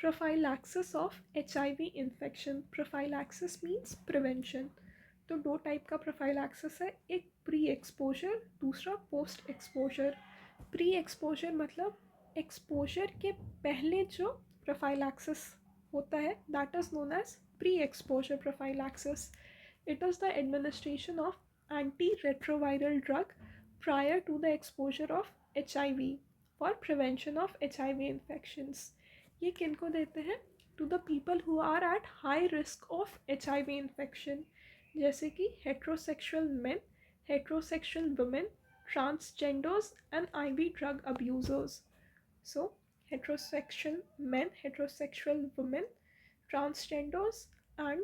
Prophylaxis of HIV infection. Prophylaxis means prevention. तो दो type का प्रोफाइलैक्सिस है, एक प्री एक्सपोजर, दूसरा पोस्ट एक्सपोजर। प्री एक्सपोजर मतलब एक्सपोजर के पहले जो प्रोफाइलैक्सिस होता है, that is known as pre exposure prophylaxis. It is the administration of antiretroviral drug prior to the exposure of HIV for prevention of HIV infections. ये किनको देते हैं? To the people who are at high risk of HIV infection, जैसे कि heterosexual men, heterosexual women, transgenders and IV drug abusers. So heterosexual men, heterosexual women, transgenders and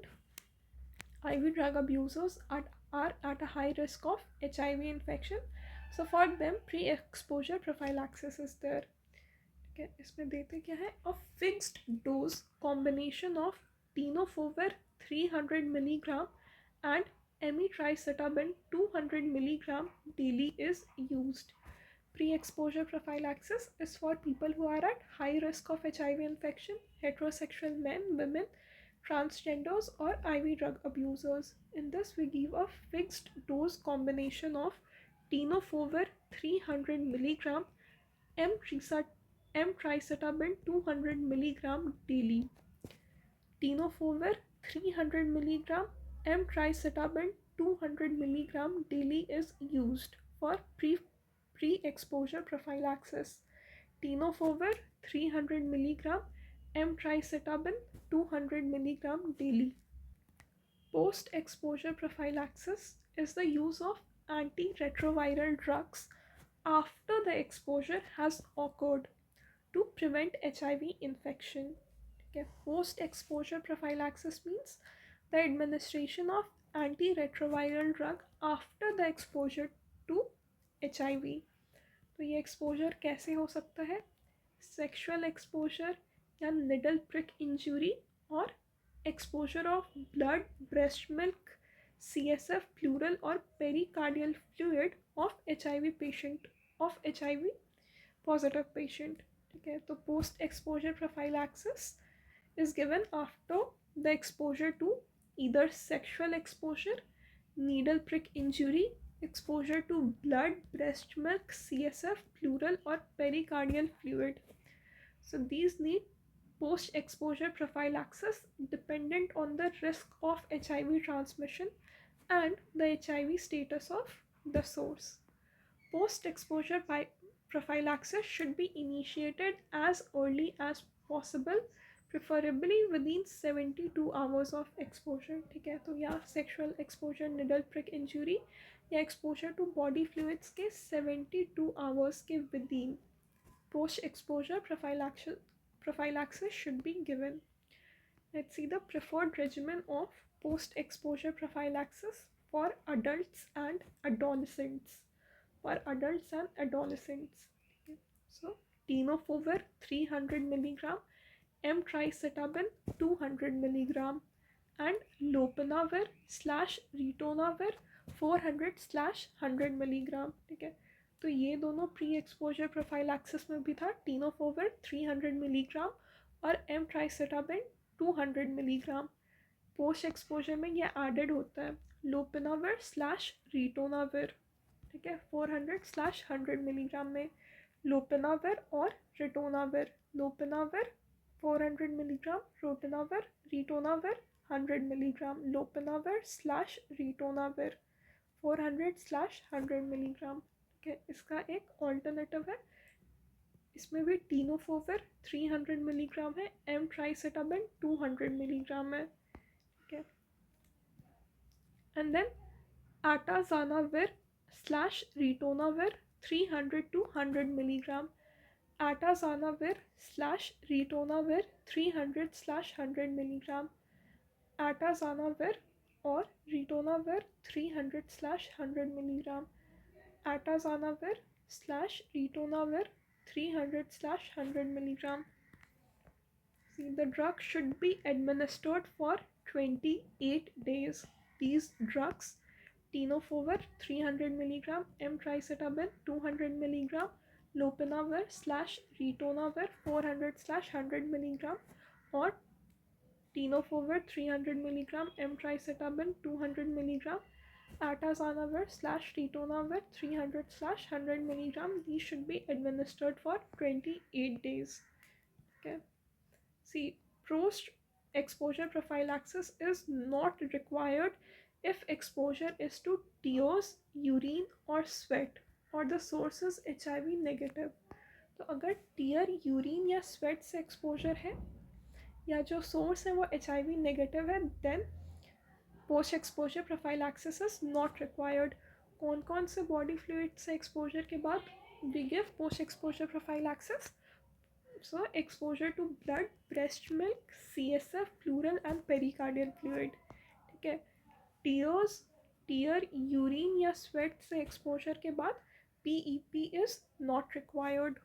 IV drug abusers are at a high risk of HIV infection. So for them pre-exposure prophylaxis is there. Okay, इसमें देते क्या है? A fixed dose combination of tenofovir 300 milligram and amitriptyline 200 milligram daily is used. Pre-exposure prophylaxis is for people who are at high risk of HIV infection, heterosexual men, women, transgenders or IV drug abusers. In this we give a fixed dose combination of tenofovir 300 milligram, amitriptyline 200 milligram daily. Tenofovir 300 milligram, amitriptyline 200 milligram daily is used for pre-exposure prophylaxis. Tenofovir 300 milligram, amitriptyline 200 milligram daily. Post-exposure prophylaxis is the use of antiretroviral drugs after the exposure has occurred to prevent HIV infection. Okay. Post-exposure prophylaxis means the administration of antiretroviral drug after the exposure to HIV. तो ये exposure कैसे हो सकता है? Sexual exposure या needle prick injury और exposure of blood, breast milk, CSF, pleural और pericardial fluid of HIV patient, of HIV positive patient. ठीक है, तो post exposure prophylaxis is given after the exposure to either sexual exposure, needle prick injury, exposure to blood, breast milk, CSF, pleural or pericardial fluid. So these need post-exposure prophylaxis dependent on the risk of HIV transmission and the HIV status of the source. Post-exposure prophylaxis should be initiated as early as possible, preferably within 72 hours of exposure. ठीक है, तो या sexual exposure, needle prick injury या exposure to body fluids के 72 hours के within post-exposure prophylaxis should be given. Let's see the preferred regimen of post-exposure prophylaxis for adults and adolescents. For adults and adolescents. So tenofovir 300 milligram, amitriptyline 200 milligram and lopinavir / ritonavir 400/100 milligram. ठीक है, तो ये दोनों pre exposure prophylaxis में भी था. tenofovir 300 milligram और amitriptyline 200 milligram. Post exposure में ये एडेड होता है lopinavir / ritonavir. ठीक है, 400/100 मिलीग्राम में लोपिनाविर और ritonavir. Lopinavir 400 milligram, rotinavir, ritonavir 100 milligram. Lopinavir / ritonavir 400/100 milligram. ठीक है, इसका एक ऑल्टरनेटिव है, इसमें भी tenofovir 300 मिलीग्राम है, amitriptyline 200 मिलीग्राम है. ठीक है, and then atazanavir / ritonavir 300 to 100 milligram. Atazanavir / ritonavir 300/100 milligram. Atazanavir or ritonavir 300/100 milligram. Atazanavir / ritonavir 300/100 milligram. See, the drug should be administered for 28 days. These drugs tenofovir 300 milligram, amitriptyline 200 milligram, lopinavir slash ritonavir 400/100 milligram और tenofovir 300 milligram, emtricitabine 200 milligram, atazanavir slash ritonavir 300/100 milligram. These should be administered for 28 days. Okay. See, post exposure prophylaxis is not required if exposure is to tears, urine or sweat or the source is HIV negative. तो अगर tear, urine या sweat से exposure है या जो source है वो HIV negative है, then post exposure prophylaxis is not required. कौन कौन से बॉडी फ्लूइड से एक्सपोजर के बाद we give post exposure prophylaxis? So exposure to blood, breast milk, CSF, pleural and pericardial fluid. ठीक है. टीयर, यूरिन या स्वेट से एक्सपोजर के बाद PEP इज नॉट रिक्वायर्ड.